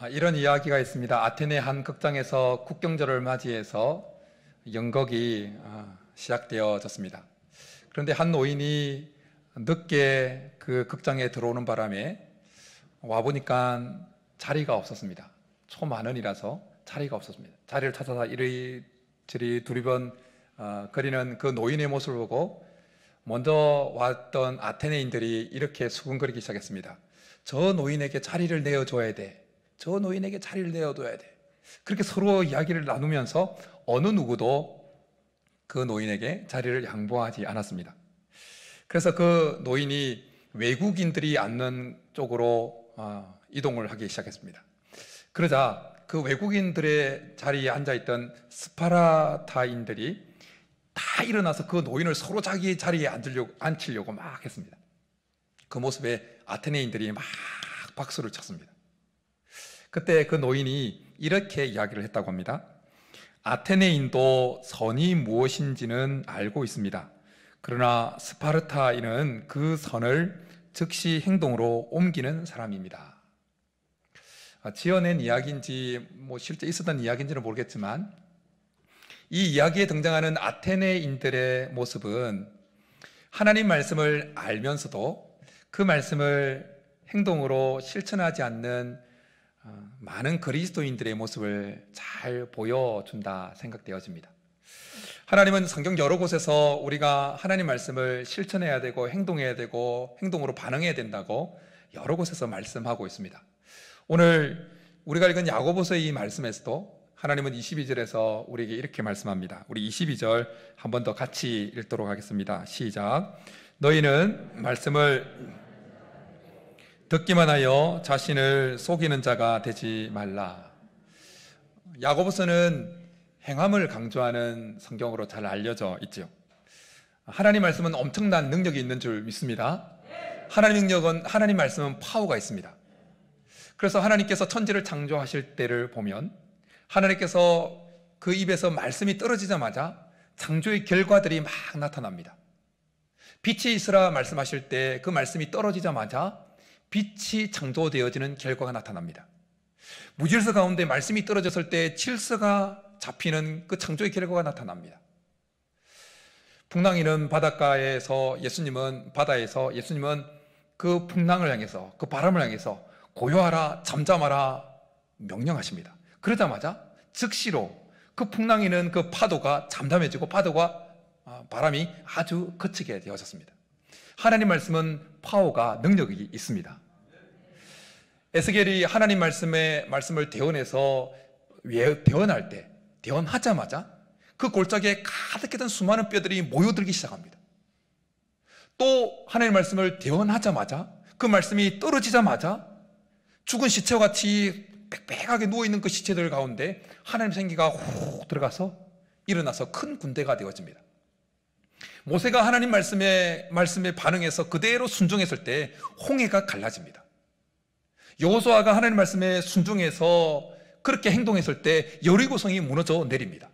이런 이야기가 있습니다. 아테네 한 극장에서 국경절을 맞이해서 연극이 시작되어졌습니다. 그런데 한 노인이 늦게 그 극장에 들어오는 바람에 와보니까 자리가 없었습니다. 초만원이라서 자리가 없었습니다. 자리를 찾아서 이리저리 두리번 거리는 그 노인의 모습을 보고 먼저 왔던 아테네인들이 이렇게 수군거리기 시작했습니다. 저 노인에게 자리를 내어줘야 돼. 저 노인에게 자리를 내어둬야 돼. 그렇게 서로 이야기를 나누면서 어느 누구도 그 노인에게 자리를 양보하지 않았습니다. 그래서 그 노인이 외국인들이 앉는 쪽으로 이동을 하기 시작했습니다. 그러자 그 외국인들의 자리에 앉아있던 스파르타인들이 다 일어나서 그 노인을 서로 자기 자리에 앉히려고 막 했습니다. 그 모습에 아테네인들이 막 박수를 쳤습니다. 그때 그 노인이 이렇게 이야기를 했다고 합니다. 아테네인도 선이 무엇인지는 알고 있습니다. 그러나 스파르타인은 그 선을 즉시 행동으로 옮기는 사람입니다. 지어낸 이야기인지 실제 있었던 이야기인지는 모르겠지만 이 이야기에 등장하는 아테네인들의 모습은 하나님 말씀을 알면서도 그 말씀을 행동으로 실천하지 않는 많은 그리스도인들의 모습을 잘 보여준다 생각되어집니다. 하나님은 성경 여러 곳에서 우리가 하나님 말씀을 실천해야 되고 행동해야 되고 행동으로 반응해야 된다고 여러 곳에서 말씀하고 있습니다. 오늘 우리가 읽은 야고보서의 이 말씀에서도 하나님은 22절에서 우리에게 이렇게 말씀합니다. 우리 22절 한 번 더 같이 읽도록 하겠습니다. 시작. 너희는 말씀을 듣기만 하여 자신을 속이는 자가 되지 말라. 야고보서는 행함을 강조하는 성경으로 잘 알려져 있죠. 하나님 말씀은 엄청난 능력이 있는 줄 믿습니다. 하나님 말씀은 파워가 있습니다. 그래서 하나님께서 천지를 창조하실 때를 보면 하나님께서 그 입에서 말씀이 떨어지자마자 창조의 결과들이 막 나타납니다. 빛이 있으라 말씀하실 때 그 말씀이 떨어지자마자 빛이 창조되어지는 결과가 나타납니다. 무질서 가운데 말씀이 떨어졌을 때 질서가 잡히는 그 창조의 결과가 나타납니다. 풍랑이는 바닷가에서 예수님은 바다에서 예수님은 그 풍랑을 향해서 그 바람을 향해서 고요하라 잠잠하라 명령하십니다. 그러자마자 즉시로 그 풍랑이는 그 파도가 잠잠해지고 바람이 아주 그치게 되어졌습니다. 하나님 말씀은 파워가 능력이 있습니다. 에스겔이 하나님 말씀을 대언해서 대언할 때 대언하자마자 그 골짜기에 가득했던 수많은 뼈들이 모여들기 시작합니다. 또 하나님 말씀을 대언하자마자 그 말씀이 떨어지자마자 죽은 시체와 같이 빽빽하게 누워있는 그 시체들 가운데 하나님 생기가 훅 들어가서 일어나서 큰 군대가 되어집니다. 모세가 하나님 말씀에 반응해서 그대로 순종했을 때 홍해가 갈라집니다. 여호수아가 하나님 말씀에 순종해서 그렇게 행동했을 때 여리고성이 무너져 내립니다.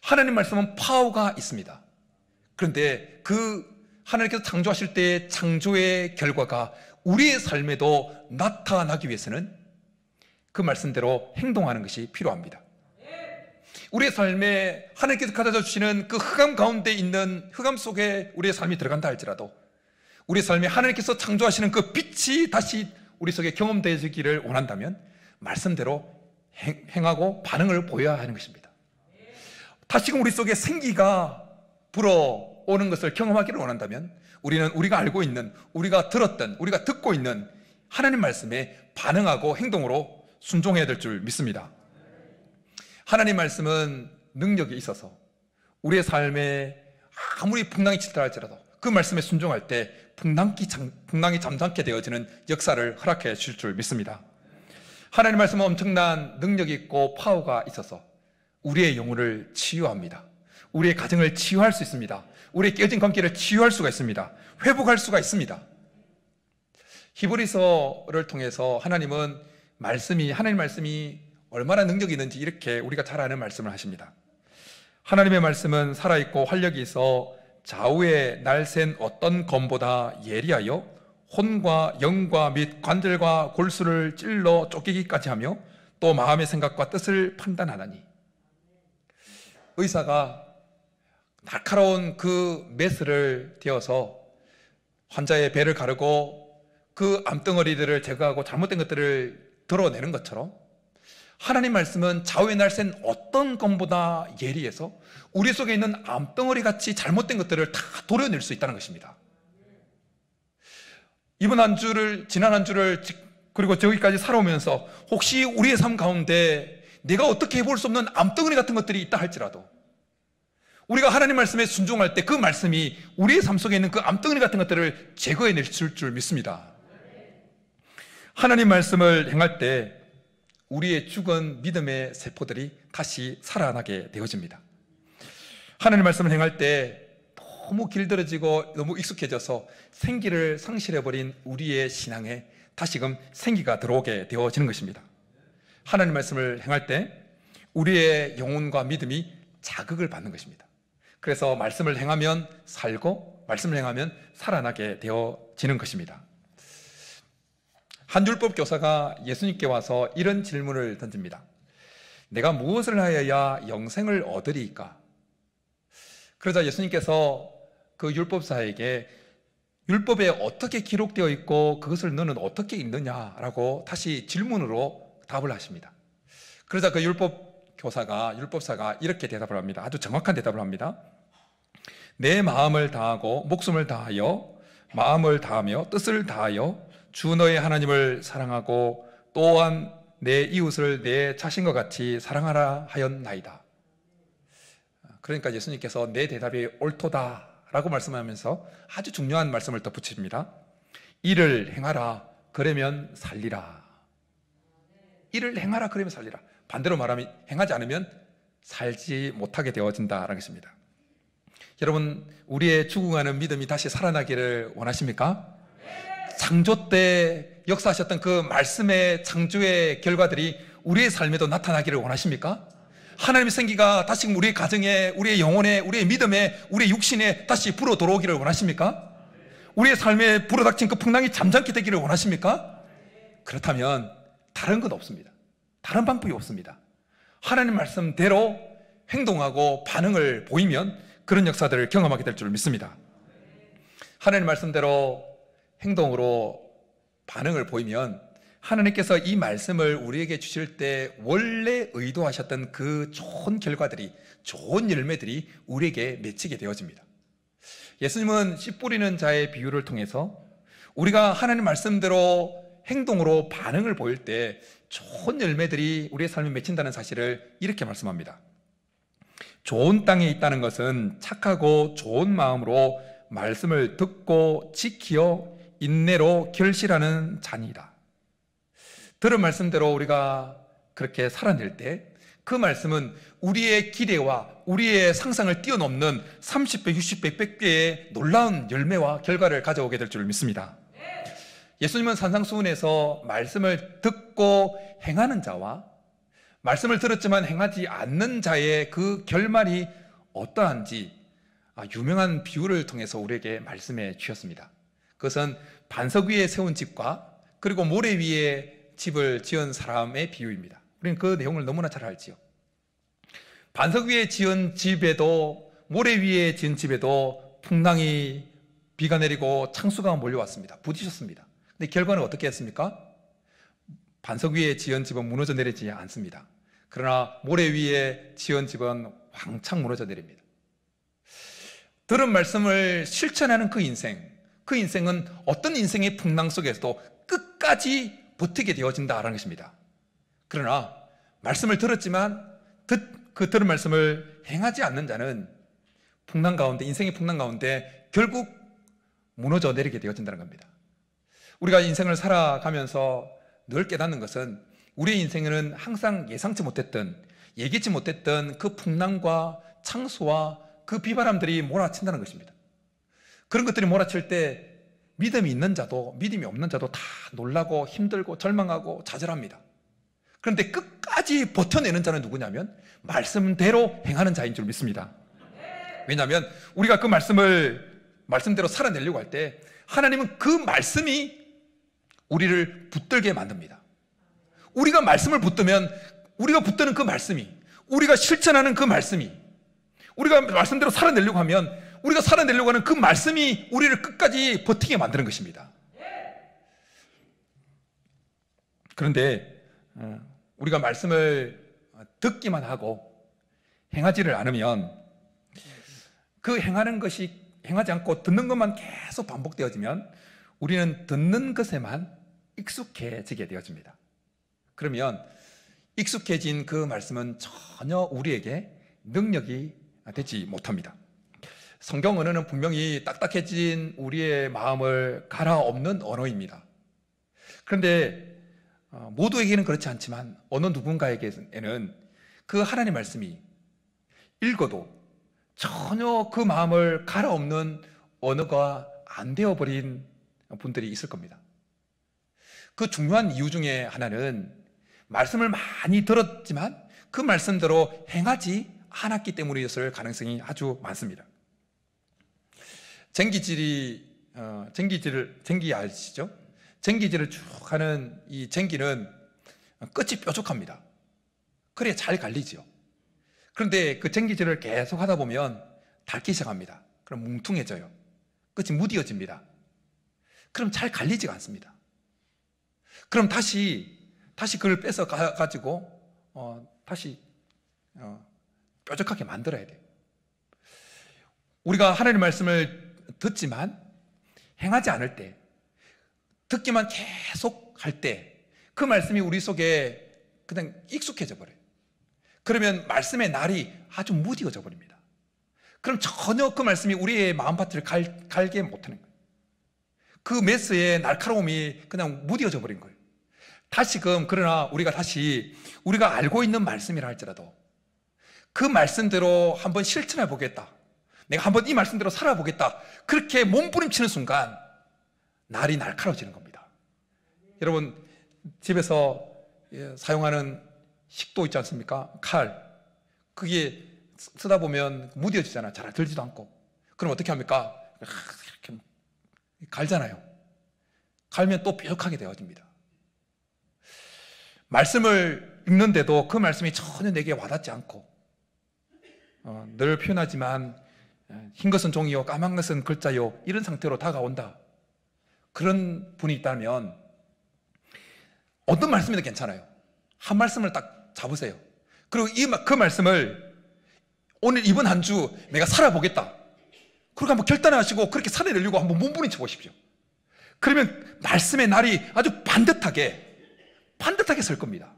하나님 말씀은 파워가 있습니다. 그런데 그 하나님께서 창조하실 때의 창조의 결과가 우리의 삶에도 나타나기 위해서는 그 말씀대로 행동하는 것이 필요합니다. 우리의 삶에 하나님께서 가져다 주시는 그 흑암 가운데 있는 흑암 속에 우리의 삶이 들어간다 할지라도 우리의 삶에 하나님께서 창조하시는 그 빛이 다시 우리 속에 경험되어지기를 원한다면 말씀대로 행하고 반응을 보여야 하는 것입니다. 다시금 우리 속에 생기가 불어오는 것을 경험하기를 원한다면 우리는 우리가 알고 있는, 우리가 들었던, 우리가 듣고 있는 하나님 말씀에 반응하고 행동으로 순종해야 될 줄 믿습니다. 하나님 말씀은 능력이 있어서 우리의 삶에 아무리 풍랑이 치달아 할지라도 그 말씀에 순종할 때 풍랑이 잠잠게 되어지는 역사를 허락해 주실 줄 믿습니다. 하나님 말씀은 엄청난 능력이 있고 파워가 있어서 우리의 영혼을 치유합니다. 우리의 가정을 치유할 수 있습니다. 우리의 깨진 관계를 치유할 수가 있습니다. 회복할 수가 있습니다. 히브리서를 통해서 하나님 말씀이 얼마나 능력이 있는지 이렇게 우리가 잘 아는 말씀을 하십니다. 하나님의 말씀은 살아있고 활력이 있어 좌우에 날샌 어떤 검보다 예리하여 혼과 영과 및 관절과 골수를 찔러 쫓기기까지 하며 또 마음의 생각과 뜻을 판단하나니. 의사가 날카로운 그 메스를 띄어서 환자의 배를 가르고 그 암덩어리들을 제거하고 잘못된 것들을 드러내는 것처럼 하나님 말씀은 좌우의 날쌘 어떤 검보다 예리해서 우리 속에 있는 암덩어리 같이 잘못된 것들을 다 도려낼 수 있다는 것입니다. 이번 한 주를, 지난 한 주를, 그리고 저기까지 살아오면서 혹시 우리의 삶 가운데 내가 어떻게 해볼 수 없는 암덩어리 같은 것들이 있다 할지라도 우리가 하나님 말씀에 순종할 때 그 말씀이 우리의 삶 속에 있는 그 암덩어리 같은 것들을 제거해낼 줄 믿습니다. 하나님 말씀을 행할 때 우리의 죽은 믿음의 세포들이 다시 살아나게 되어집니다. 하나님 말씀을 행할 때 너무 길들여지고 너무 익숙해져서 생기를 상실해버린 우리의 신앙에 다시금 생기가 들어오게 되어지는 것입니다. 하나님 말씀을 행할 때 우리의 영혼과 믿음이 자극을 받는 것입니다. 그래서 말씀을 행하면 살고 말씀을 행하면 살아나게 되어지는 것입니다. 한 율법 교사가 예수님께 와서 이런 질문을 던집니다. 내가 무엇을 하여야 영생을 얻으리이까? 그러자 예수님께서 그 율법사에게 율법에 어떻게 기록되어 있고 그것을 너는 어떻게 읽느냐라고 다시 질문으로 답을 하십니다. 그러자 그 율법사가 이렇게 대답을 합니다. 아주 정확한 대답을 합니다. 내 마음을 다하고 목숨을 다하여 마음을 다하며 뜻을 다하여 주 너의 하나님을 사랑하고 또한 내 이웃을 내 자신과 같이 사랑하라 하였나이다. 그러니까 예수님께서 내 대답이 옳도다 라고 말씀하면서 아주 중요한 말씀을 덧붙입니다. 이를 행하라 그러면 살리라. 이를 행하라 그러면 살리라. 반대로 말하면 행하지 않으면 살지 못하게 되어진다라는 것입니다. 여러분, 우리의 죽어가는 믿음이 다시 살아나기를 원하십니까? 창조 때 역사하셨던 그 말씀의 창조의 결과들이 우리의 삶에도 나타나기를 원하십니까? 하나님의 생기가 다시금 우리의 가정에, 우리의 영혼에, 우리의 믿음에, 우리의 육신에 다시 불어 들어오기를 원하십니까? 우리의 삶에 불어닥친 그 풍랑이 잠잠케 되기를 원하십니까? 그렇다면 다른 건 없습니다. 다른 방법이 없습니다. 하나님 말씀대로 행동하고 반응을 보이면 그런 역사들을 경험하게 될 줄 믿습니다. 하나님 말씀대로 행동으로 반응을 보이면 하나님께서 이 말씀을 우리에게 주실 때 원래 의도하셨던 그 좋은 결과들이, 좋은 열매들이 우리에게 맺히게 되어집니다. 예수님은 씨 뿌리는 자의 비유를 통해서 우리가 하나님 말씀대로 행동으로 반응을 보일 때 좋은 열매들이 우리의 삶에 맺힌다는 사실을 이렇게 말씀합니다. 좋은 땅에 있다는 것은 착하고 좋은 마음으로 말씀을 듣고 지키어 인내로 결실하는 자니이다. 들은 말씀대로 우리가 그렇게 살아낼 때 그 말씀은 우리의 기대와 우리의 상상을 뛰어넘는 30배, 60배, 100배의 놀라운 열매와 결과를 가져오게 될 줄 믿습니다. 예수님은 산상수훈에서 말씀을 듣고 행하는 자와 말씀을 들었지만 행하지 않는 자의 그 결말이 어떠한지 유명한 비유를 통해서 우리에게 말씀해 주셨습니다. 그것은 반석 위에 세운 집과 그리고 모래 위에 집을 지은 사람의 비유입니다. 우리는 그 내용을 너무나 잘 알지요. 반석 위에 지은 집에도 모래 위에 지은 집에도 풍랑이 비가 내리고 창수가 몰려왔습니다. 부딪혔습니다. 근데 결과는 어떻게 했습니까? 반석 위에 지은 집은 무너져 내리지 않습니다. 그러나 모래 위에 지은 집은 왕창 무너져 내립니다. 들은 말씀을 실천하는 그 인생은 어떤 인생의 풍랑 속에서도 끝까지 버티게 되어진다라는 것입니다. 그러나 말씀을 들었지만 그 들은 말씀을 행하지 않는 자는 풍랑 가운데, 인생의 풍랑 가운데 결국 무너져 내리게 되어진다는 겁니다. 우리가 인생을 살아가면서 늘 깨닫는 것은 우리의 인생에는 항상 예상치 못했던, 예기치 못했던 그 풍랑과 창수와 그 비바람들이 몰아친다는 것입니다. 그런 것들이 몰아칠 때 믿음이 있는 자도 믿음이 없는 자도 다 놀라고 힘들고 절망하고 좌절합니다. 그런데 끝까지 버텨내는 자는 누구냐면 말씀대로 행하는 자인 줄 믿습니다. 왜냐하면 우리가 그 말씀대로 살아내려고 할 때 하나님은 그 말씀이 우리를 붙들게 만듭니다. 우리가 말씀을 붙들면 우리가 붙드는 그 말씀이, 우리가 실천하는 그 말씀이, 우리가 말씀대로 살아내려고 하면 우리가 살아내려고 하는 그 말씀이 우리를 끝까지 버티게 만드는 것입니다. 그런데 우리가 말씀을 듣기만 하고 행하지를 않으면 그 행하는 것이 행하지 않고 듣는 것만 계속 반복되어지면 우리는 듣는 것에만 익숙해지게 되어집니다. 그러면 익숙해진 그 말씀은 전혀 우리에게 능력이 되지 못합니다. 성경 언어는 분명히 딱딱해진 우리의 마음을 갈아엎는 언어입니다. 그런데 모두에게는 그렇지 않지만 어느 누군가에게는 그 하나님의 말씀이 읽어도 전혀 그 마음을 갈아엎는 언어가 안 되어버린 분들이 있을 겁니다. 그 중요한 이유 중에 하나는 말씀을 많이 들었지만 그 말씀대로 행하지 않았기 때문이었을 가능성이 아주 많습니다. 쟁기 아시죠? 쟁기질을 쭉 하는 이 쟁기는 끝이 뾰족합니다. 그래야 잘 갈리죠. 그런데 그 쟁기질을 계속 하다 보면 닳기 시작합니다. 그럼 뭉퉁해져요. 끝이 무뎌집니다. 그럼 잘 갈리지가 않습니다. 그럼 다시 그걸 뺏어 가지고 다시 뾰족하게 만들어야 돼요. 우리가 하나님의 말씀을 듣지만 행하지 않을 때, 듣기만 계속 할 때 그 말씀이 우리 속에 그냥 익숙해져 버려요. 그러면 말씀의 날이 아주 무뎌져 버립니다. 그럼 전혀 그 말씀이 우리의 마음밭을 갈게 못하는 거예요. 그 메스의 날카로움이 그냥 무뎌져 버린 거예요. 다시금 그러나 우리가 알고 있는 말씀이라 할지라도 그 말씀대로 한번 실천해 보겠다, 내가 한번 이 말씀대로 살아보겠다, 그렇게 몸부림치는 순간 날이 날카로워지는 겁니다. 여러분 집에서 사용하는 식도 있지 않습니까? 칼, 그게 쓰다 보면 무뎌지잖아요. 잘 들지도 않고. 그럼 어떻게 합니까? 이렇게 갈잖아요. 갈면 또 뾰족하게 되어집니다. 말씀을 읽는데도 그 말씀이 전혀 내게 와닿지 않고 늘 표현하지만 흰 것은 종이요 까만 것은 글자요, 이런 상태로 다가온다. 그런 분이 있다면 어떤 말씀이든 괜찮아요. 한 말씀을 딱 잡으세요. 그리고 그 말씀을 오늘 이번 한 주 내가 살아보겠다, 그렇게 한번 결단하시고 그렇게 살아내려고 한번 몸부림쳐 보십시오. 그러면 말씀의 날이 아주 반듯하게 설 겁니다.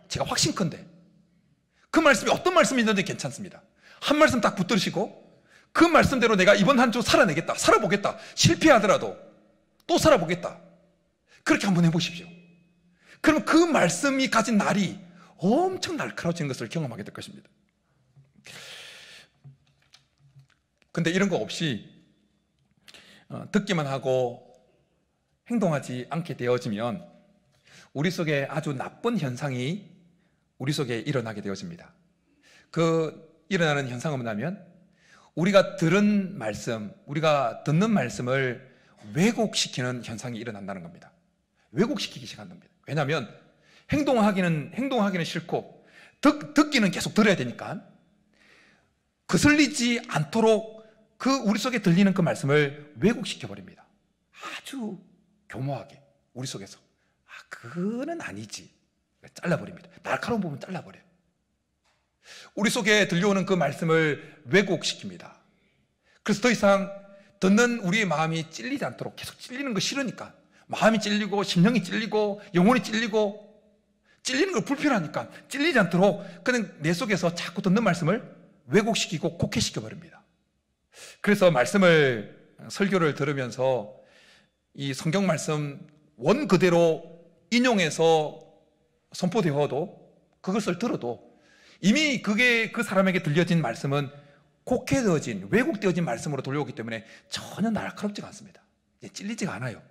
제가 확신컨대 그 말씀이 어떤 말씀이든지 괜찮습니다. 한 말씀 딱 붙들으시고 그 말씀대로 내가 이번 한 주 살아내겠다, 살아보겠다, 실패하더라도 또 살아보겠다, 그렇게 한번 해보십시오. 그럼 그 말씀이 가진 날이 엄청 날카로워지는 것을 경험하게 될 것입니다. 근데 이런 거 없이 듣기만 하고 행동하지 않게 되어지면 우리 속에 아주 나쁜 현상이 우리 속에 일어나게 되어집니다. 그 일어나는 현상은 뭐냐면 우리가 들은 말씀, 우리가 듣는 말씀을 왜곡시키는 현상이 일어난다는 겁니다. 왜곡시키기 시작하는 겁니다. 왜냐하면 행동하기는 싫고 듣기는 계속 들어야 되니까 거슬리지 않도록 그 우리 속에 들리는 그 말씀을 왜곡시켜 버립니다. 아주 교묘하게 우리 속에서 그거는 아니지, 잘라버립니다. 날카로운 부분 잘라버려요. 우리 속에 들려오는 그 말씀을 왜곡시킵니다. 그래서 더 이상 듣는 우리의 마음이 찔리지 않도록, 계속 찔리는 거 싫으니까 마음이 찔리고 심령이 찔리고 영혼이 찔리고 찔리는 걸 불편하니까 찔리지 않도록 그냥 내 속에서 자꾸 듣는 말씀을 왜곡시키고 곡해시켜 버립니다. 그래서 설교를 들으면서 이 성경 말씀 원 그대로 인용해서 선포되어도 그것을 들어도 이미 그게 그 사람에게 들려진 말씀은 곡해되어진, 왜곡되어진 말씀으로 들려오기 때문에 전혀 날카롭지가 않습니다. 찔리지가 않아요.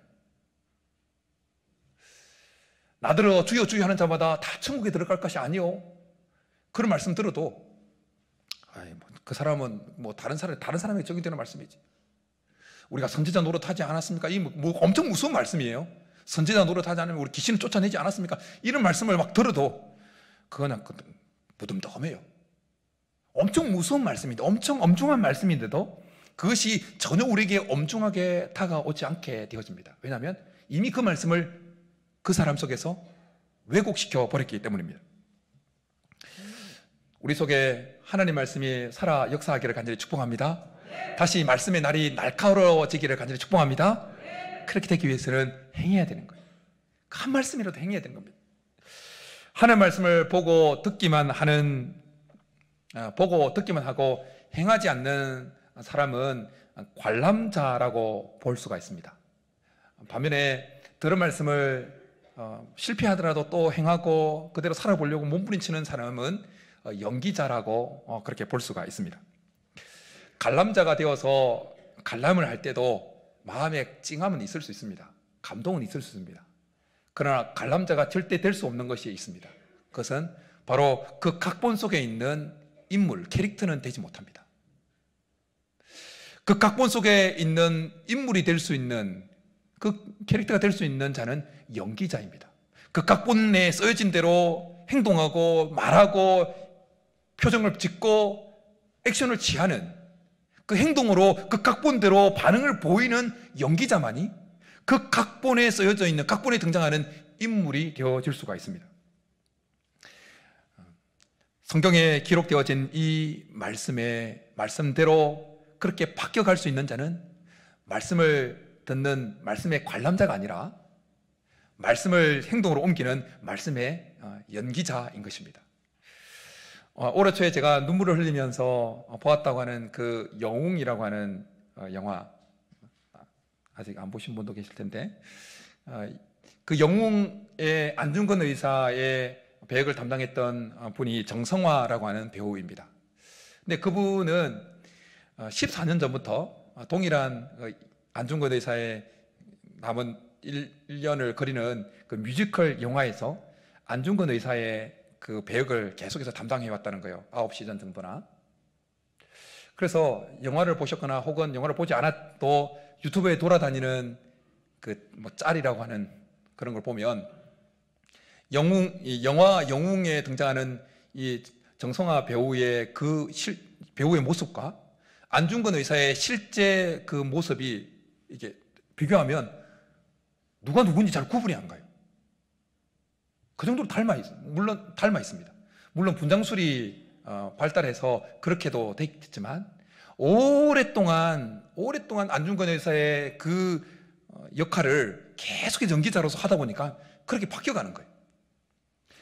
나더러 주여 주여 하는 자마다 다 천국에 들어갈 것이 아니요, 그런 말씀 들어도 그 사람은 다른 사람에게 적용되는 말씀이지, 우리가 선지자 노릇하지 않았습니까? 이 뭐 엄청 무서운 말씀이에요. 선지자 노릇하지 않으면 우리 귀신을 쫓아내지 않았습니까? 이런 말씀을 막 들어도 그거는 무덤덤해요. 엄청 무서운 말씀인데, 엄청 엄중한 말씀인데도 그것이 전혀 우리에게 엄중하게 다가오지 않게 되어집니다. 왜냐하면 이미 그 말씀을 그 사람 속에서 왜곡시켜 버렸기 때문입니다. 우리 속에 하나님 말씀이 살아 역사하기를 간절히 축복합니다. 다시 말씀의 날이 날카로워지기를 간절히 축복합니다. 그렇게 되기 위해서는 행해야 되는 거예요. 한 말씀이라도 행해야 되는 겁니다. 하나님 말씀을 보고 듣기만 하고 행하지 않는 사람은 관람자라고 볼 수가 있습니다. 반면에 들은 말씀을 실패하더라도 또 행하고 그대로 살아보려고 몸부림치는 사람은 연기자라고 그렇게 볼 수가 있습니다. 관람자가 되어서 관람을 할 때도 마음에 찡함은 있을 수 있습니다. 감동은 있을 수 있습니다. 그러나 관람자가 절대 될 수 없는 것이 있습니다. 그것은 바로 그 각본 속에 있는 인물, 캐릭터는 되지 못합니다. 그 각본 속에 있는 인물이 될 수 있는, 그 캐릭터가 될 수 있는 자는 연기자입니다. 그 각본에 쓰여진 대로 행동하고 말하고 표정을 짓고 액션을 취하는 그 행동으로 그 각본대로 반응을 보이는 연기자만이 그 각본에 쓰여져 있는, 각본에 등장하는 인물이 되어질 수가 있습니다. 성경에 기록되어진 이 말씀대로 그렇게 바뀌어갈 수 있는 자는 말씀을 듣는 말씀의 관람자가 아니라 말씀을 행동으로 옮기는 말씀의 연기자인 것입니다. 올해 초에 제가 눈물을 흘리면서 보았다고 하는 그 영웅이라고 하는 영화, 아직 안 보신 분도 계실 텐데, 그 영웅의 안중근 의사의 배역을 담당했던 분이 정성화라고 하는 배우입니다. 근데 그분은 14년 전부터 동일한 안중근 의사의 남은 1년을 그리는 그 뮤지컬 영화에서 안중근 의사의 그 배역을 계속해서 담당해 왔다는 거예요. 9시즌 정도나. 그래서 영화를 보셨거나 혹은 영화를 보지 않아도 유튜브에 돌아다니는 그 뭐 짤이라고 하는 그런 걸 보면 이 영화 영웅에 등장하는 이 정성화 배우의 배우의 모습과 안중근 의사의 실제 그 모습이 이게 비교하면 누가 누군지 잘 구분이 안 가요. 그 정도로 물론 닮아 있습니다. 물론 분장술이 발달해서 그렇게도 됐지만 오랫동안 안중근 의사의 그 역할을 계속해서 연기자로서 하다 보니까 그렇게 바뀌어가는 거예요.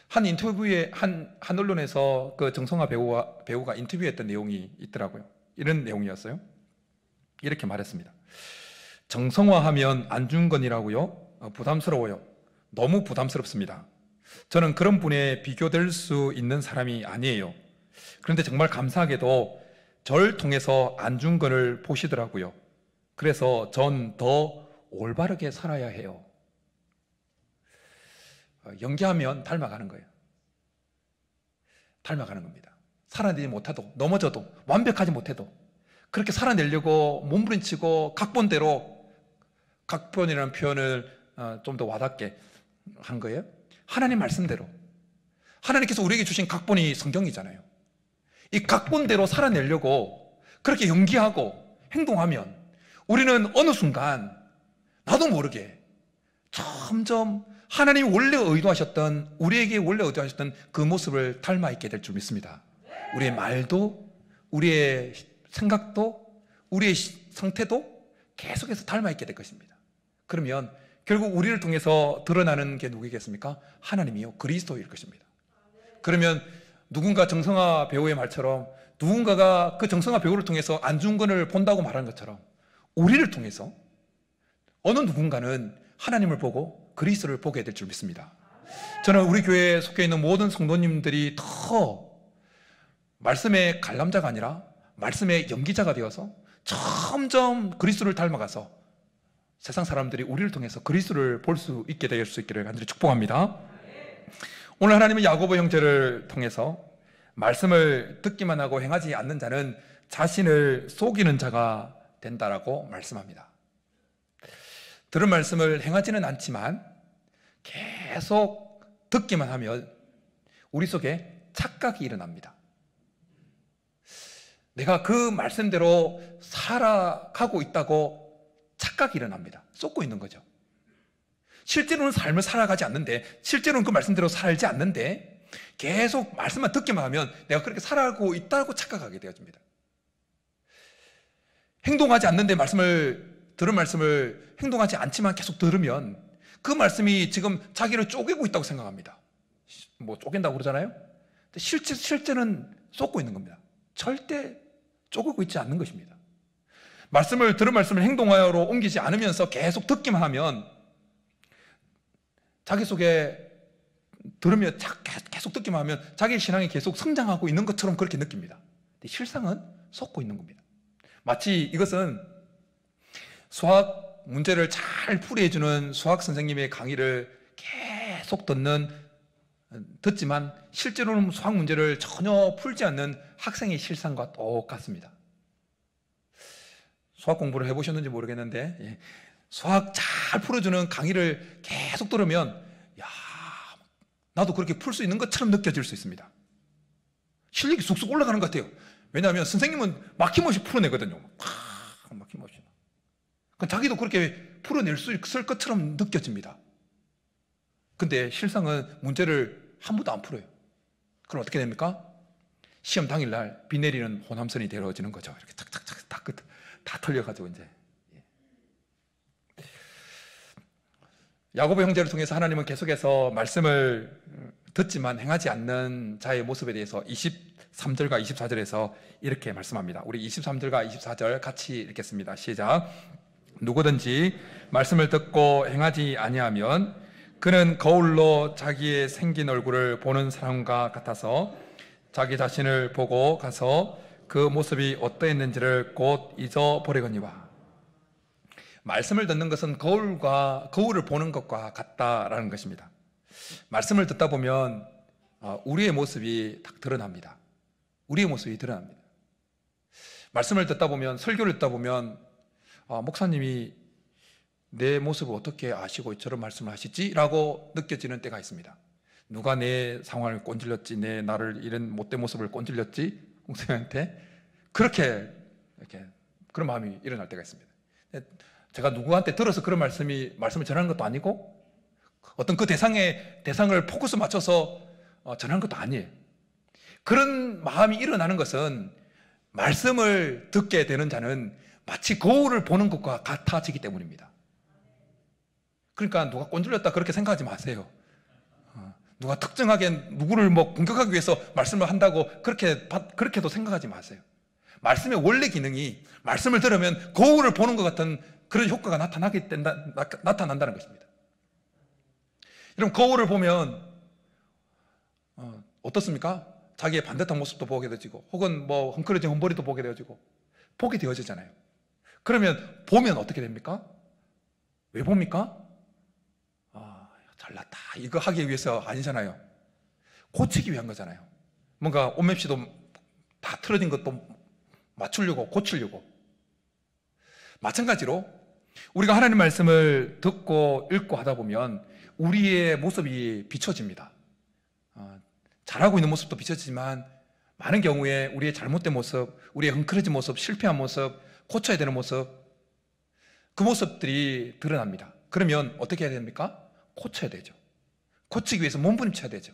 한 인터뷰에 한 언론에서 그 정성화 배우가 인터뷰했던 내용이 있더라고요. 이런 내용이었어요. 이렇게 말했습니다. 정성화 하면 안중근이라고요? 부담스러워요. 너무 부담스럽습니다. 저는 그런 분에 비교될 수 있는 사람이 아니에요. 그런데 정말 감사하게도 절 통해서 안중근을 보시더라고요. 그래서 전 더 올바르게 살아야 해요. 연기하면 닮아가는 거예요. 닮아가는 겁니다. 살아내지 못해도, 넘어져도, 완벽하지 못해도 그렇게 살아내려고 몸부림치고 각본이라는 표현을 좀 더 와닿게 한 거예요. 하나님 말씀대로, 하나님께서 우리에게 주신 각본이 성경이잖아요. 이 각본대로 살아내려고 그렇게 연기하고 행동하면 우리는 어느 순간 나도 모르게 점점 하나님이 우리에게 원래 의도하셨던 그 모습을 닮아 있게 될 줄 믿습니다. 우리의 말도, 우리의 생각도, 우리의 상태도 계속해서 닮아 있게 될 것입니다. 그러면 결국 우리를 통해서 드러나는 게 누구겠습니까? 하나님이요, 그리스도일 것입니다. 그러면 누군가 정성화 배우의 말처럼 누군가가 그 정성화 배우를 통해서 안중근을 본다고 말하는 것처럼 우리를 통해서 어느 누군가는 하나님을 보고 그리스도를 보게 될 줄 믿습니다. 저는 우리 교회에 속해 있는 모든 성도님들이 더 말씀의 관람자가 아니라 말씀의 연기자가 되어서 점점 그리스도를 닮아가서 세상 사람들이 우리를 통해서 그리스도를 볼 수 있게 될 수 있기를 간절히 축복합니다. 오늘 하나님은 야고보 형제를 통해서 말씀을 듣기만 하고 행하지 않는 자는 자신을 속이는 자가 된다라고 말씀합니다. 들은 말씀을 행하지는 않지만 계속 듣기만 하면 우리 속에 착각이 일어납니다. 내가 그 말씀대로 살아가고 있다고 착각이 일어납니다. 쏟고 있는 거죠. 실제로는 삶을 살아가지 않는데, 실제로는 그 말씀대로 살지 않는데 계속 말씀만 듣기만 하면 내가 그렇게 살아가고 있다고 착각하게 되어집니다. 행동하지 않는데 들은 말씀을 행동하지 않지만 계속 들으면 그 말씀이 지금 자기를 쪼개고 있다고 생각합니다. 뭐 쪼갠다고 그러잖아요. 근데 실제는 쏟고 있는 겁니다. 절대 쪼개고 있지 않는 것입니다. 들은 말씀을 행동하여로 옮기지 않으면서 계속 듣기만 하면 자기 속에 들으면 계속 듣기만 하면 자기 신앙이 계속 성장하고 있는 것처럼 그렇게 느낍니다. 근데 실상은 쏟고 있는 겁니다. 마치 이것은 수학 문제를 잘 풀이해주는 수학 선생님의 강의를 계속 듣지만 실제로는 수학 문제를 전혀 풀지 않는 학생의 실상과 똑같습니다. 수학 공부를 해보셨는지 모르겠는데 수학 잘 풀어주는 강의를 계속 들으면 야, 나도 그렇게 풀 수 있는 것처럼 느껴질 수 있습니다. 실력이 쑥쑥 올라가는 것 같아요. 왜냐하면 선생님은 막힘없이 풀어내거든요. 막힘없이. 자기도 그렇게 풀어낼 수 있을 것처럼 느껴집니다. 근데 실상은 문제를 한 번도 안 풀어요. 그럼 어떻게 됩니까? 시험 당일날 비 내리는 호남선이 되어지는 거죠. 이렇게 탁탁탁 다 털려가지고 이제. 야고보 형제를 통해서 하나님은 계속해서 말씀을 듣지만 행하지 않는 자의 모습에 대해서 23절과 24절에서 이렇게 말씀합니다. 우리 23절과 24절 같이 읽겠습니다. 시작. 누구든지 말씀을 듣고 행하지 아니하면 그는 거울로 자기의 생긴 얼굴을 보는 사람과 같아서 자기 자신을 보고 가서 그 모습이 어떠했는지를 곧 잊어버리거니와. 말씀을 듣는 것은 거울을 보는 것과 같다라는 것입니다. 말씀을 듣다 보면 우리의 모습이 딱 드러납니다. 우리의 모습이 드러납니다. 말씀을 듣다 보면, 설교를 듣다 보면 목사님이 내 모습을 어떻게 아시고 저런 말씀을 하시지? 라고 느껴지는 때가 있습니다. 누가 내 상황을 꼰질렸지? 나를 이런 못된 모습을 꼰질렸지? 목사님한테 그런 마음이 일어날 때가 있습니다. 제가 누구한테 들어서 그런 말씀을 전하는 것도 아니고 어떤 그 대상을 포커스 맞춰서 전하는 것도 아니에요. 그런 마음이 일어나는 것은 말씀을 듣게 되는 자는 마치 거울을 보는 것과 같아지기 때문입니다. 그러니까 누가 꼰질렸다 그렇게 생각하지 마세요. 누가 특정하게 누구를 공격하기 위해서 말씀을 한다고 그렇게도 생각하지 마세요. 말씀의 원래 기능이 말씀을 들으면 거울을 보는 것 같은 그런 효과가 나타난다는 것입니다. 여러분, 거울을 보면 어떻습니까? 자기의 반듯한 모습도 보게 되어지고 혹은 헝클어진 흠머리도 보게 되어지잖아요. 그러면 보면 어떻게 됩니까? 왜 봅니까? 잘났다 이거 하기 위해서 아니잖아요. 고치기 위한 거잖아요. 뭔가 옷맵시도 다 틀어진 것도 맞추려고, 고치려고. 마찬가지로 우리가 하나님 말씀을 듣고 읽고 하다 보면 우리의 모습이 비춰집니다. 잘하고 있는 모습도 비춰지지만 많은 경우에 우리의 잘못된 모습, 우리의 헝클어진 모습, 실패한 모습, 고쳐야 되는 모습, 그 모습들이 드러납니다. 그러면 어떻게 해야 됩니까? 고쳐야 되죠. 고치기 위해서 몸부림쳐야 되죠.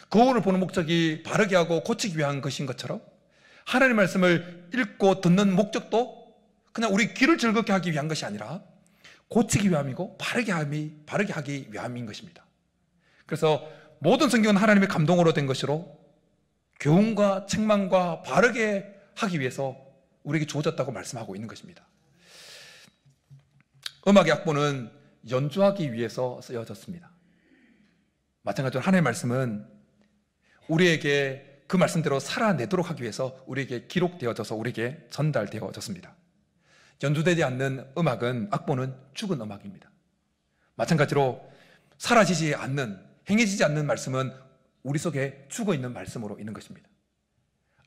거울을 보는 목적이 바르게 하고 고치기 위한 것인 것처럼 하나님의 말씀을 읽고 듣는 목적도 그냥 우리 귀를 즐겁게 하기 위한 것이 아니라 고치기 위함이고 바르게 하기 위함인 것입니다. 그래서 모든 성경은 하나님의 감동으로 된 것으로 교훈과 책망과 바르게 하기 위해서 우리에게 주어졌다고 말씀하고 있는 것입니다. 음악의 악보는 연주하기 위해서 쓰여졌습니다. 마찬가지로 하나님의 말씀은 우리에게 그 말씀대로 살아내도록 하기 위해서 우리에게 기록되어져서 우리에게 전달되어졌습니다. 연주되지 않는 음악은, 악보는 죽은 음악입니다. 마찬가지로 사라지지 않는, 행해지지 않는 말씀은 우리 속에 죽어있는 말씀으로 있는 것입니다.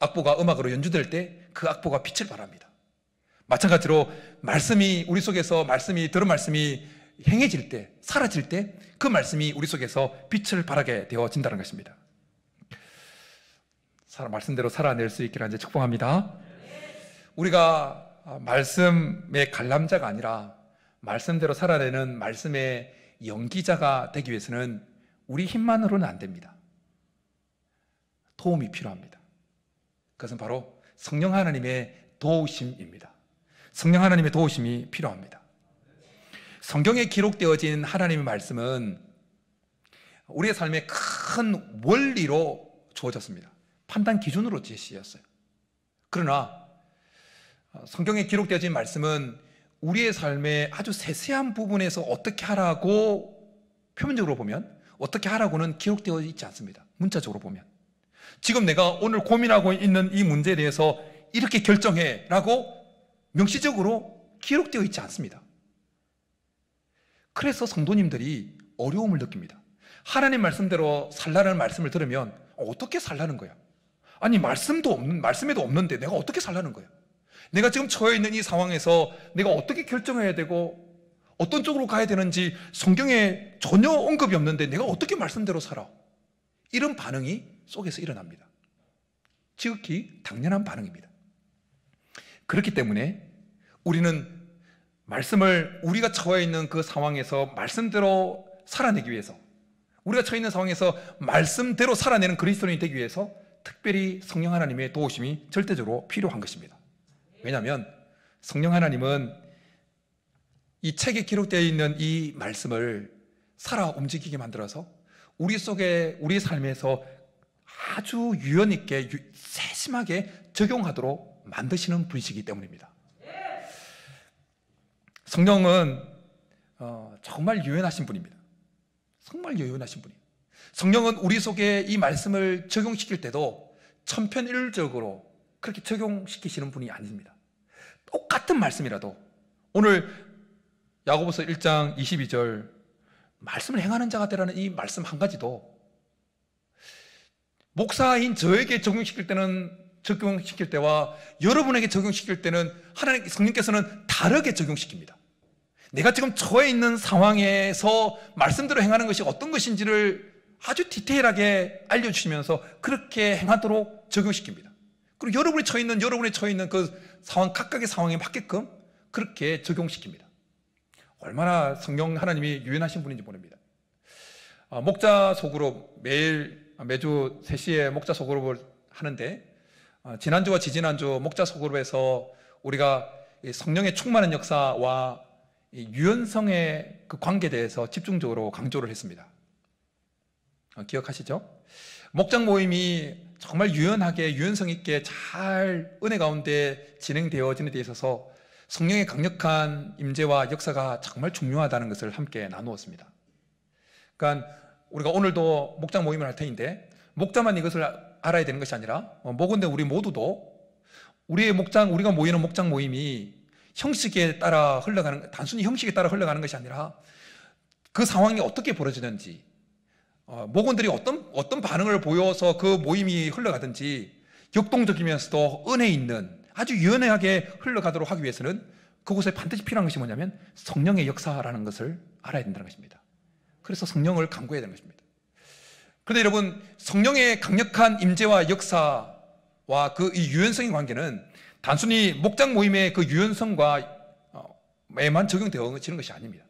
악보가 음악으로 연주될 때 그 악보가 빛을 발합니다. 마찬가지로 말씀이 우리 속에서 들은 말씀이 행해질 때, 사라질 때 그 말씀이 우리 속에서 빛을 발하게 되어진다는 것입니다. 말씀대로 살아낼 수 있기를 이제 축복합니다. 우리가 말씀의 관람자가 아니라 말씀대로 살아내는 말씀의 연기자가 되기 위해서는 우리 힘만으로는 안 됩니다. 도움이 필요합니다. 그것은 바로 성령 하나님의 도우심입니다. 성령 하나님의 도우심이 필요합니다. 성경에 기록되어진 하나님의 말씀은 우리의 삶의 큰 원리로 주어졌습니다. 판단 기준으로 제시되었어요. 그러나 성경에 기록되어진 말씀은 우리의 삶의 아주 세세한 부분에서 어떻게 하라고 표면적으로 보면 어떻게 하라고는 기록되어 있지 않습니다. 문자적으로 보면 지금 내가 오늘 고민하고 있는 이 문제에 대해서 이렇게 결정해 라고 명시적으로 기록되어 있지 않습니다. 그래서 성도님들이 어려움을 느낍니다. 하나님 말씀대로 살라는 말씀을 들으면 어떻게 살라는 거야? 아니 말씀에도 없는데 내가 어떻게 살라는 거야? 내가 지금 처해 있는 이 상황에서 내가 어떻게 결정해야 되고 어떤 쪽으로 가야 되는지 성경에 전혀 언급이 없는데 내가 어떻게 말씀대로 살아? 이런 반응이 속에서 일어납니다. 지극히 당연한 반응입니다. 그렇기 때문에 우리는 말씀을 우리가 처해 있는 그 상황에서 말씀대로 살아내기 위해서, 우리가 처해 있는 상황에서 말씀대로 살아내는 그리스도인이 되기 위해서 특별히 성령 하나님의 도우심이 절대적으로 필요한 것입니다. 왜냐하면 성령 하나님은 이 책에 기록되어 있는 이 말씀을 살아 움직이게 만들어서 우리 속에, 우리 삶에서 아주 유연 있게 세심하게 적용하도록 만드시는 분이시기 때문입니다. 성령은 정말 유연하신 분입니다. 정말 유연하신 분이에요. 성령은 우리 속에 이 말씀을 적용시킬 때도 천편일률적으로 그렇게 적용시키시는 분이 아닙니다. 똑같은 말씀이라도 오늘 야고보서 1장 22절 말씀을 행하는 자가 되라는 이 말씀 한 가지도 목사인 저에게 적용시킬 때와 여러분에게 적용시킬 때는 하나님 성령께서는 다르게 적용시킵니다. 내가 지금 처해 있는 상황에서 말씀대로 행하는 것이 어떤 것인지를 아주 디테일하게 알려주시면서 그렇게 행하도록 적용시킵니다. 그리고 여러분이 처해 있는 그 상황, 각각의 상황에 맞게끔 그렇게 적용시킵니다. 얼마나 성령 하나님이 유연하신 분인지 모릅니다. 목자 소그룹 매주 3시에 목자 소그룹을 하는데 지난주와 지지난주 목자 소그룹에서 우리가 성령의 충만한 역사와 유연성의 그 관계에 대해서 집중적으로 강조를 했습니다. 기억하시죠? 목장 모임이 정말 유연하게 유연성 있게 잘 은혜 가운데 진행되어지는 데 있어서 성령의 강력한 임재와 역사가 정말 중요하다는 것을 함께 나누었습니다. 그러니까 우리가 오늘도 목장 모임을 할 텐데 목자만 이것을 알아야 되는 것이 아니라 모건대 우리 모두도 우리가 모이는 목장 모임이 형식에 따라 흘러가는, 단순히 형식에 따라 흘러가는 것이 아니라 그 상황이 어떻게 벌어지는지, 목원들이 어떤 반응을 보여서 그 모임이 흘러가든지 역동적이면서도 은혜 있는 아주 유연하게 흘러가도록 하기 위해서는 그곳에 반드시 필요한 것이 뭐냐면 성령의 역사라는 것을 알아야 된다는 것입니다. 그래서 성령을 간구해야 되는 것입니다. 그런데 여러분, 성령의 강력한 임재와 역사와 그 이 유연성의 관계는 단순히 목장 모임의 그 유연성과에만 적용되어지는 것이 아닙니다.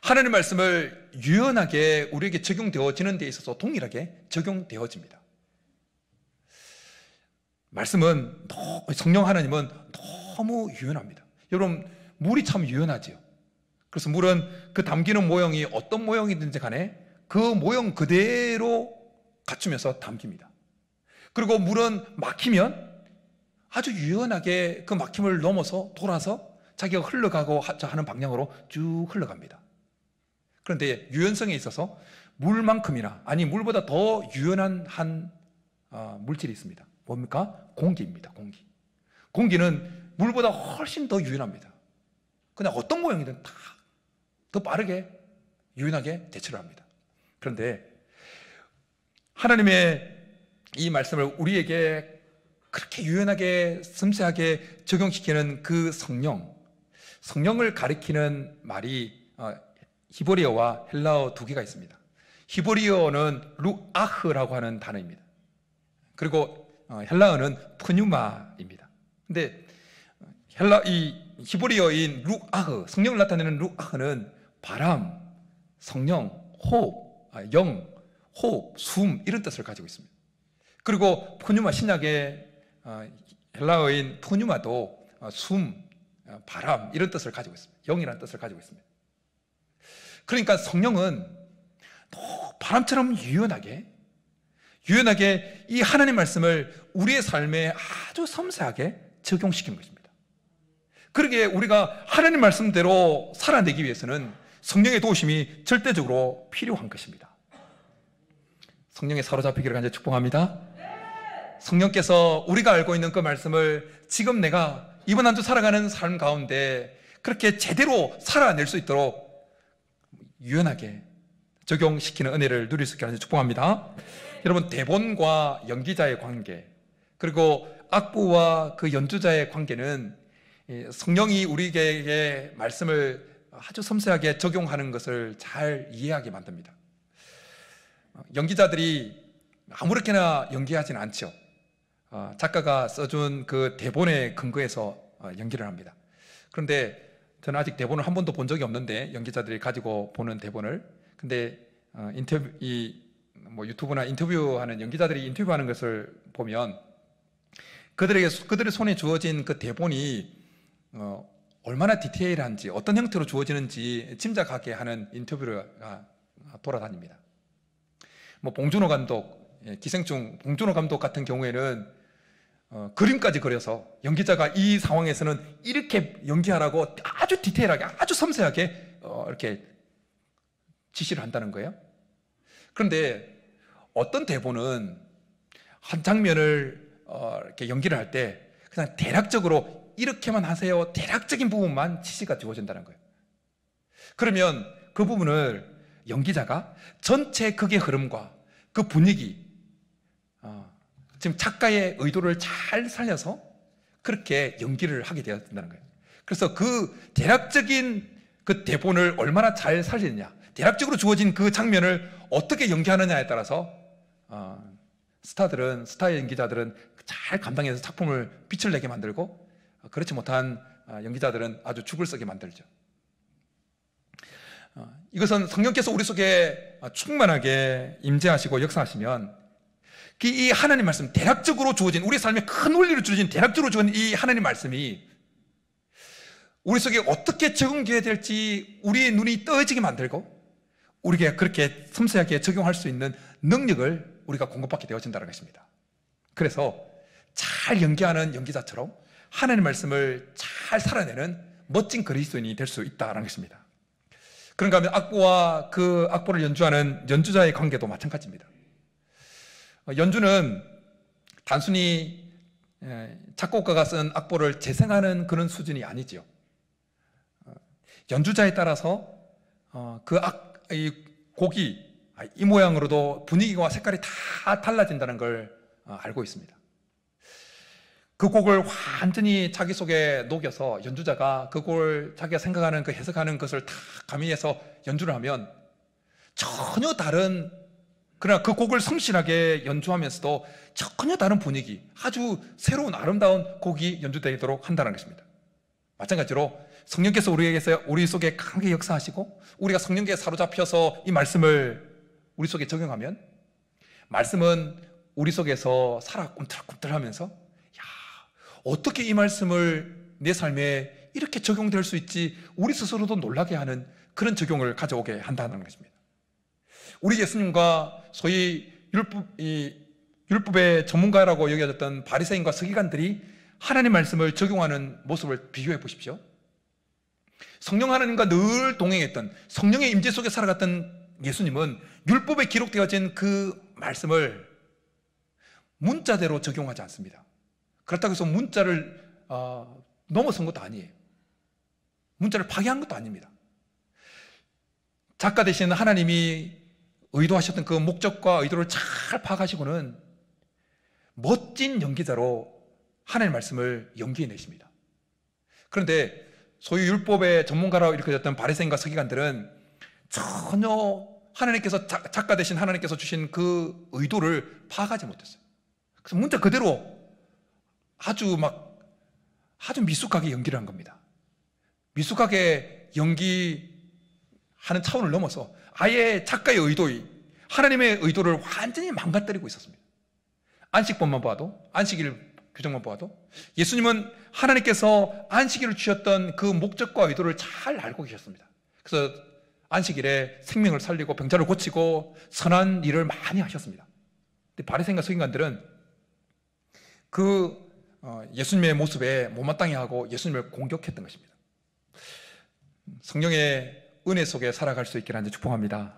하나님의 말씀을 유연하게 우리에게 적용되어지는 데 있어서 동일하게 적용되어집니다. 성령 하나님은 너무 유연합니다. 여러분, 물이 참 유연하지요. 그래서 물은 그 담기는 모형이 어떤 모형이든지 간에 그 모형 그대로 갖추면서 담깁니다. 그리고 물은 막히면 아주 유연하게 그 막힘을 넘어서 돌아서 자기가 흘러가고 하는 방향으로 쭉 흘러갑니다. 그런데 유연성에 있어서 물만큼이나, 아니 물보다 더 유연한 한 물질이 있습니다. 뭡니까? 공기입니다. 공기는 물보다 훨씬 더 유연합니다. 그냥 어떤 모양이든 다 더 빠르게 유연하게 대처를 합니다. 그런데 하나님의 이 말씀을 우리에게 그렇게 유연하게 섬세하게 적용시키는 그 성령을 가리키는 말이 히브리어와 헬라어 두 개가 있습니다. 히브리어는 루아흐라고 하는 단어입니다. 그리고 헬라어는 푸뉴마입니다. 근데 이 히브리어인 루아흐, 성령을 나타내는 루아흐는 바람, 성령, 호흡, 영, 호흡, 숨 이런 뜻을 가지고 있습니다. 그리고 푸뉴마, 신약의 헬라어인 푸뉴마도 숨, 바람 이런 뜻을 가지고 있습니다. 영이라는 뜻을 가지고 있습니다. 그러니까 성령은 바람처럼 유연하게 이 하나님 말씀을 우리의 삶에 아주 섬세하게 적용시키는 것입니다. 그러기에 우리가 하나님 말씀대로 살아내기 위해서는 성령의 도우심이 절대적으로 필요한 것입니다. 성령에 사로잡히기를 간절히 축복합니다. 성령께서 우리가 알고 있는 그 말씀을 지금 내가 이번 한 주 살아가는 삶 가운데 그렇게 제대로 살아낼 수 있도록 유연하게 적용시키는 은혜를 누릴 수 있게 하는 축복합니다. 여러분, 대본과 연기자의 관계, 그리고 악보와 그 연주자의 관계는 성령이 우리에게 말씀을 아주 섬세하게 적용하는 것을 잘 이해하게 만듭니다. 연기자들이 아무렇게나 연기하지는 않죠. 작가가 써준 그 대본에 근거해서 연기를 합니다. 그런데 저는 아직 대본을 한 번도 본 적이 없는데, 연기자들이 가지고 보는 대본을. 근데 유튜브나 인터뷰하는 연기자들이 인터뷰하는 것을 보면 그들의 손에 주어진 그 대본이 얼마나 디테일한지, 어떤 형태로 주어지는지 짐작하게 하는 인터뷰가 돌아다닙니다. 봉준호 감독, 기생충 봉준호 감독 같은 경우에는 그림까지 그려서 연기자가 이 상황에서는 이렇게 연기하라고 아주 디테일하게, 아주 섬세하게 이렇게 지시를 한다는 거예요. 그런데 어떤 대본은 한 장면을 이렇게 연기를 할 때 그냥 대략적으로 이렇게만 하세요, 대략적인 부분만 지시가 주어진다는 거예요. 그러면 그 부분을 연기자가 전체 극의 흐름과 그 분위기, 지금 작가의 의도를 잘 살려서 그렇게 연기를 하게 되었다는 거예요. 그래서 그 대략적인 그 대본을 얼마나 잘 살리느냐, 대략적으로 주어진 그 장면을 어떻게 연기하느냐에 따라서 스타의 연기자들은 잘 감당해서 작품을 빛을 내게 만들고, 그렇지 못한 연기자들은 아주 죽을 쓰게 만들죠. 이것은 성령께서 우리 속에 충만하게 임재하시고 역사하시면 이 하나님 말씀, 대략적으로 주어진, 우리 삶에 큰 원리로 주어진 대략적으로 주어진 이 하나님 말씀이 우리 속에 어떻게 적용되어야 될지 우리의 눈이 떠지게 만들고, 우리가 그렇게 섬세하게 적용할 수 있는 능력을 우리가 공급받게 되어진다는 것입니다. 그래서 잘 연기하는 연기자처럼 하나님 말씀을 잘 살아내는 멋진 그리스도인이 될 수 있다는 것입니다. 그런가 하면 악보와 그 악보를 연주하는 연주자의 관계도 마찬가지입니다. 연주는 단순히 작곡가가 쓴 악보를 재생하는 그런 수준이 아니지요. 연주자에 따라서 이 곡이 이 모양으로도 분위기와 색깔이 다 달라진다는 걸 알고 있습니다. 그 곡을 완전히 자기 속에 녹여서 연주자가 그 곡을 자기가 생각하는 그 해석하는 것을 다 가미해서 연주를 하면 전혀 다른, 그러나 그 곡을 성실하게 연주하면서도 전혀 다른 분위기, 아주 새로운 아름다운 곡이 연주되도록 한다는 것입니다. 마찬가지로 성령께서 우리 속에 강하게 역사하시고 우리가 성령께 사로잡혀서 이 말씀을 우리 속에 적용하면 말씀은 우리 속에서 살아 꿈틀꿈틀하면서 어떻게 이 말씀을 내 삶에 이렇게 적용될 수 있지, 우리 스스로도 놀라게 하는 그런 적용을 가져오게 한다는 것입니다. 우리 예수님과 소위 율법의 전문가라고 여겨졌던 바리새인과 서기관들이 하나님 말씀을 적용하는 모습을 비교해 보십시오. 성령 하나님과 늘 동행했던, 성령의 임재 속에 살아갔던 예수님은 율법에 기록되어진 그 말씀을 문자대로 적용하지 않습니다. 그렇다고 해서 문자를 넘어선 것도 아니에요. 문자를 파괴한 것도 아닙니다. 작가 되신 하나님이 의도하셨던 그 목적과 의도를 잘 파악하시고는 멋진 연기자로 하나님의 말씀을 연기해내십니다. 그런데 소위 율법의 전문가라고 일컬어졌던 바리새인과 서기관들은 전혀 하나님께서 작가 되신 하나님께서 주신 그 의도를 파악하지 못했어요. 그래서 문자 그대로 아주 미숙하게 연기를 한 겁니다. 미숙하게 연기하는 차원을 넘어서 아예 작가의 하나님의 의도를 완전히 망가뜨리고 있었습니다. 안식법만 봐도, 안식일 규정만 봐도 예수님은 하나님께서 안식일을 주셨던 그 목적과 의도를 잘 알고 계셨습니다. 그래서 안식일에 생명을 살리고 병자를 고치고 선한 일을 많이 하셨습니다. 근데 바리새인과 서기관들은 그 예수님의 모습에 못마땅해 하고 예수님을 공격했던 것입니다. 성령의 은혜 속에 살아갈 수 있게 하는 축복합니다.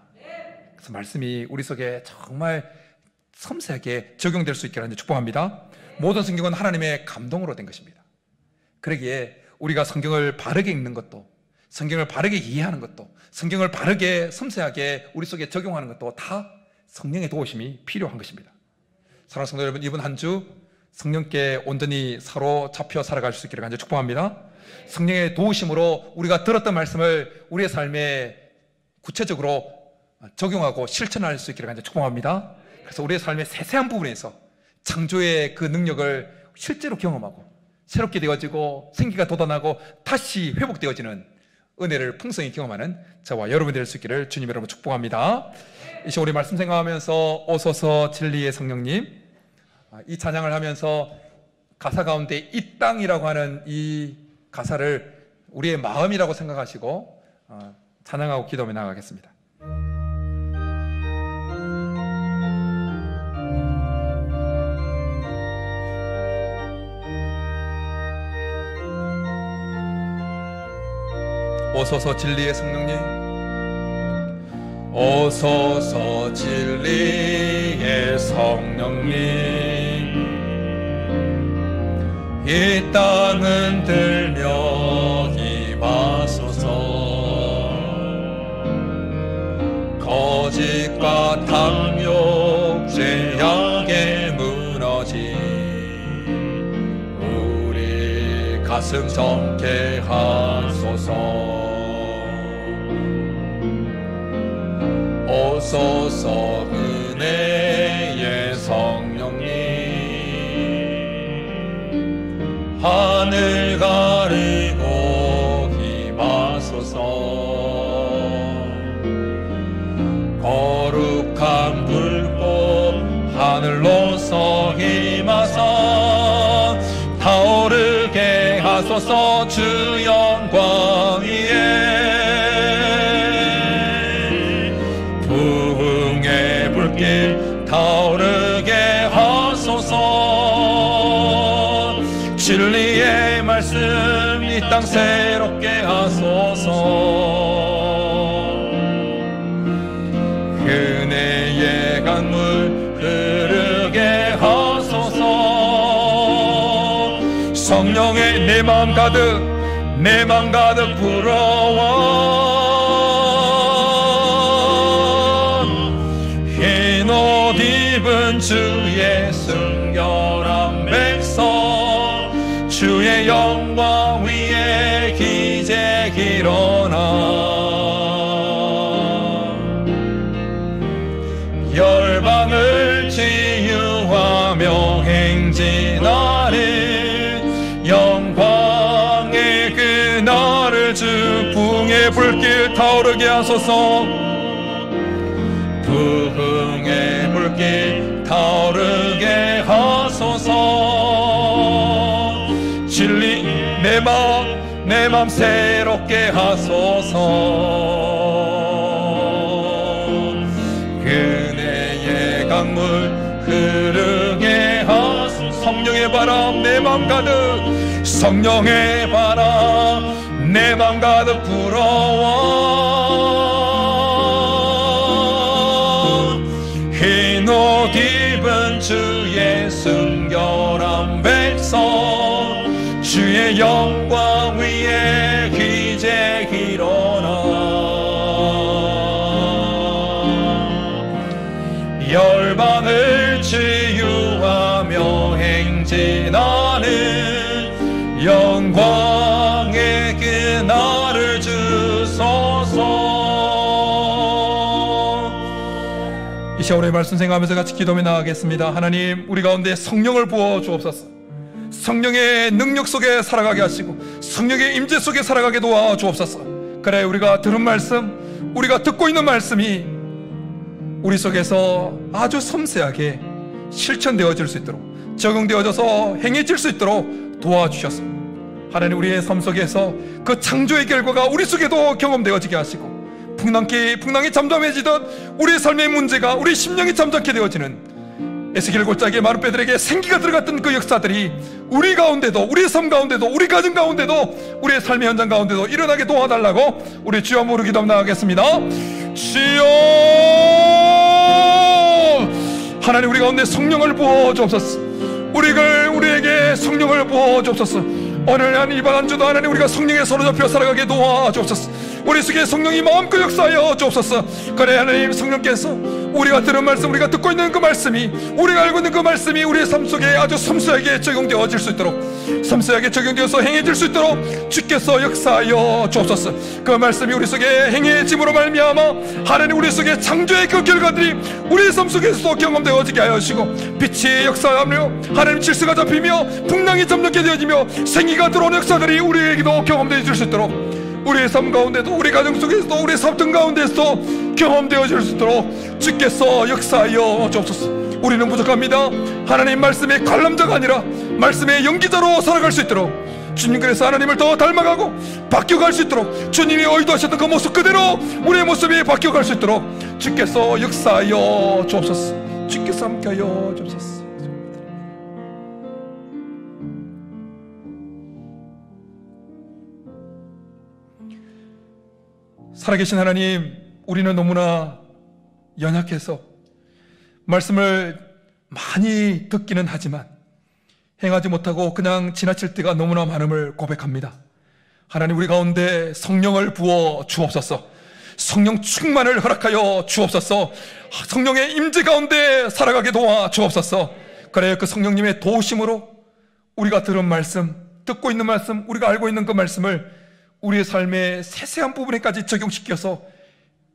그래서 말씀이 우리 속에 정말 섬세하게 적용될 수 있게 하는 축복합니다. 모든 성경은 하나님의 감동으로 된 것입니다. 그러기에 우리가 성경을 바르게 읽는 것도, 성경을 바르게 이해하는 것도, 성경을 바르게 섬세하게 우리 속에 적용하는 것도 다 성령의 도우심이 필요한 것입니다. 사랑하는 성도 여러분, 이번 한 주 성령께 온전히 사로잡혀 살아갈 수 있기를 간절히 축복합니다. 성령의 도우심으로 우리가 들었던 말씀을 우리의 삶에 구체적으로 적용하고 실천할 수 있기를 간절히 축복합니다. 그래서 우리의 삶의 세세한 부분에서 창조의 그 능력을 실제로 경험하고 새롭게 되어지고 생기가 돋아나고 다시 회복되어지는 은혜를 풍성히 경험하는 저와 여러분이 될 수 있기를 주님 여러분 축복합니다. 이 시간 우리 말씀 생각하면서 오소서 진리의 성령님, 이 찬양을 하면서 가사 가운데 이 땅이라고 하는 이 가사를 우리의 마음이라고 생각하시고 찬양하고 기도하며 나가겠습니다. 오소서 진리의 성령님, 오소서 진리의 성령님, 이 땅은 들며 임하소서. 거짓과 탐욕 죄악에 무너진 우리 가슴 정케 하소서. 오소서 은혜의 성령님, 하늘 가리고 임하소서. 거룩한 불꽃 하늘로서 임하사 타오르게 하소서. 주 영광 위에 부흥의 불길 타오르게 하소서. 진리의 말씀 이 땅 새롭게 하소서. 은혜의 강물 흐르게 하소서. 성령의 내 맘 가득 불어와 흰 옷 입은 주의 순결한 백성, 주의 영광 위에 기재 일어나 열방을 치유하며 행진하는 영광의 그날을 주 부흥의 불길 타오르게 하소서. 부흥의 불길 타오르게 하소서. 진리 내 맘 새롭게 하소서. 은혜의 강물 흐르게 하소서. 성령의 바람 내 맘 가득, 성령의 바람 내 맘 가득 불어와 흰 옷 입은 주의 순결한 백성, 주의 영광 위에 기재 일어나 열방을 치유하며 행진하는 영광의 그날을 주소서. 이 시간에 말씀 생각하면서 같이 기도하며 나가겠습니다. 하나님, 우리 가운데 성령을 부어 주옵소서. 성령의 능력 속에 살아가게 하시고 성령의 임재 속에 살아가게 도와 주옵소서. 그래, 우리가 들은 말씀, 우리가 듣고 있는 말씀이 우리 속에서 아주 섬세하게 실천되어질 수 있도록, 적용되어져서 행해질 수 있도록 도와주셔서 하나님, 우리의 삶 속에서 그 창조의 결과가 우리 속에도 경험되어지게 하시고 풍랑이 잠잠해지던 우리의 삶의 문제가 우리 심령이 잠잠케 되어지는 에스겔 골짜기의 마른 뼈들에게 생기가 들어갔던 그 역사들이 우리 가운데도, 우리의 삶 가운데도, 우리 가정 가운데도, 우리의 삶의 현장 가운데도 일어나게 도와달라고 우리 주여 모르 기도 나가겠습니다. 주여, 하나님, 우리 가운데 성령을 부어 주옵소서. 우리에게 성령을 부어 주옵소서. 오늘 이번 한 주도 하나님, 우리가 성령에 사로잡혀 살아가게 도와 주옵소서. 우리 속에 성령이 마음껏 역사하여 주옵소서. 그래, 하나님, 성령께서 우리가 들은 말씀, 우리가 듣고 있는 그 말씀이, 우리가 알고 있는 그 말씀이 우리의 삶 속에 아주 섬세하게 적용되어질 수 있도록, 섬세하게 적용되어서 행해질 수 있도록 주께서 역사하여 주옵소서. 그 말씀이 우리 속에 행해짐으로 말미암아 하나님, 우리 속에 창조의 그 결과들이 우리의 삶 속에서도 경험되어지게 하시고 빛이 역사하며 하나님, 질서가 잡히며 풍랑이 잠잠게 되어지며 생기가 들어오는 역사들이 우리에게도 경험되어질 수 있도록, 우리의 삶 가운데도, 우리 가정 속에서도, 우리의 사업등 가운데서도 경험되어질 수 있도록 주께서 역사하여 주옵소서. 우리는 부족합니다. 하나님, 말씀의 관람자가 아니라 말씀의 연기자로 살아갈 수 있도록 주님, 그래서 하나님을 더 닮아가고 바뀌어갈 수 있도록 주님이 의도하셨던 그 모습 그대로 우리의 모습이 바뀌어갈 수 있도록 주께서 역사하여 주옵소서. 주께서 함께하여 주옵소서. 살아계신 하나님, 우리는 너무나 연약해서 말씀을 많이 듣기는 하지만 행하지 못하고 그냥 지나칠 때가 너무나 많음을 고백합니다. 하나님, 우리 가운데 성령을 부어 주옵소서. 성령 충만을 허락하여 주옵소서. 성령의 임재 가운데 살아가게 도와 주옵소서. 그래, 그 성령님의 도우심으로 우리가 들은 말씀, 듣고 있는 말씀, 우리가 알고 있는 그 말씀을 우리의 삶의 세세한 부분에까지 적용시켜서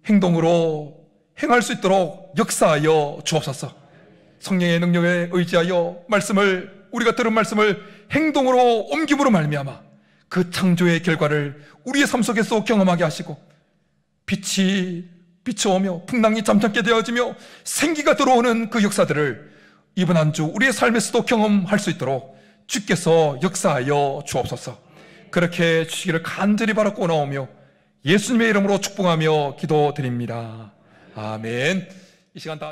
행동으로 행할 수 있도록 역사하여 주옵소서. 성령의 능력에 의지하여 말씀을, 우리가 들은 말씀을 행동으로 옮김으로 말미암아 그 창조의 결과를 우리의 삶 속에서 경험하게 하시고 빛이 비춰오며 풍랑이 잠잠게 되어지며 생기가 들어오는 그 역사들을 이번 한 주 우리의 삶에서도 경험할 수 있도록 주께서 역사하여 주옵소서. 그렇게 주시기를 간절히 바라고 나오며 예수님의 이름으로 축복하며 기도드립니다. 아멘. 이 시간 다